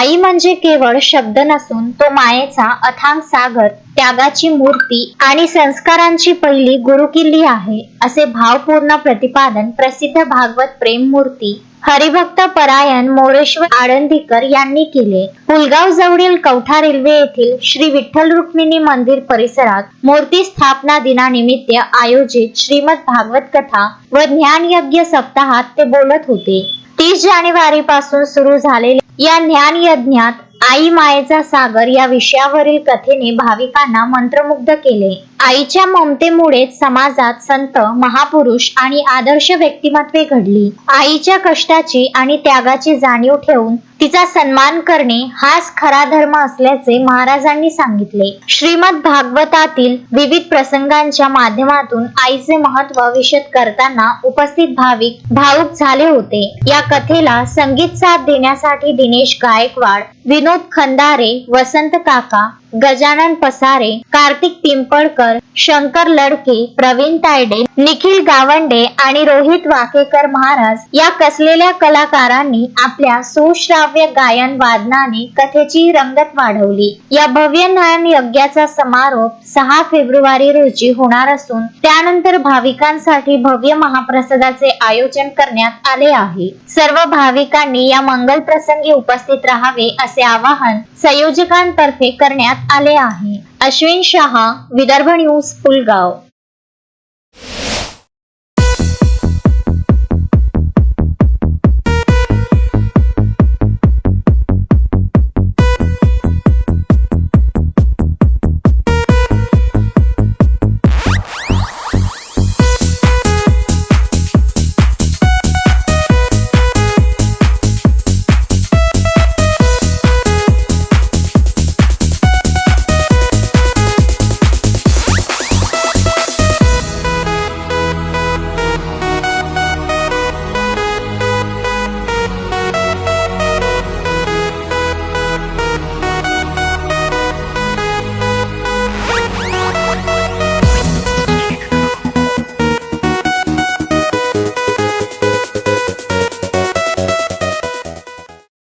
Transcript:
आई म्हणजे केवळ शब्द नसून तो मायेचा अथांग सागर, त्यागाची मूर्ती आणि संस्कारांची पहिली गुरुकिल्ली आहे, असे भावपूर्ण प्रतिपादन प्रसिद्ध भागवत प्रेममूर्ती हरिभक्त परायण मोरेश्वर आळंदीकर यांनी केले. पुलगाव जवळील कवठा रेल्वे येथील श्री विठ्ठल रुक्मिणी मंदिर परिसरात मूर्ती स्थापना दिनानिमित्त आयोजित श्रीमद भागवत कथा व ज्ञानयज्ञ सप्ताहात ते बोलत होते. 30 जानेवारी पासून सुरू झालेल्या या ज्ञान यज्ञात आई मायेचा सागर या विषयावरील कथेने भाविकांना मंत्रमुग्ध केले. आईच्या ममतेमुळेच समाजात संत, महापुरुष आणि आदर्श व्यक्तिमत्वे घडली. आईच्या कष्टाची आणि त्यागाची जाणीव ठेवून तिचा सन्मान करणे हाच खरा धर्म असल्याचे महाराजांनी सांगितले. श्रीमद भागवतातील विविध प्रसंगांच्या माध्यमातून आईचे महत्त्व विशद करताना उपस्थित भाविक भावुक झाले होते. या कथेला संगीत साथ देण्यासाठी दिनेश गायकवाड, विनोद खंदारे, वसंत काका, गजानन पसारे, कार्तिक पिंपळकर, शंकर लडके, प्रवीण तायडे, निखिल गावंडे आणि रोहित वाकेकर महाराज या कसलेल्या कलाकारांनी आपल्या सुश्राव्य गायन वादनाने कथेची रंगत वाढवली. या भव्य ज्ञान यज्ञाचा समारोप 6 फेब्रुवारी रोजी होणार असून त्यानंतर भाविकांसाठी भव्य महाप्रसादाचे आयोजन करण्यात आले आहे. सर्व भाविकांनी या मंगल प्रसंगी उपस्थित राहावे असे आवाहन संयोजकांतर्फे करण्यात आले आहे. अश्विन शहा, विदर्भ न्यूज, पुलगाव.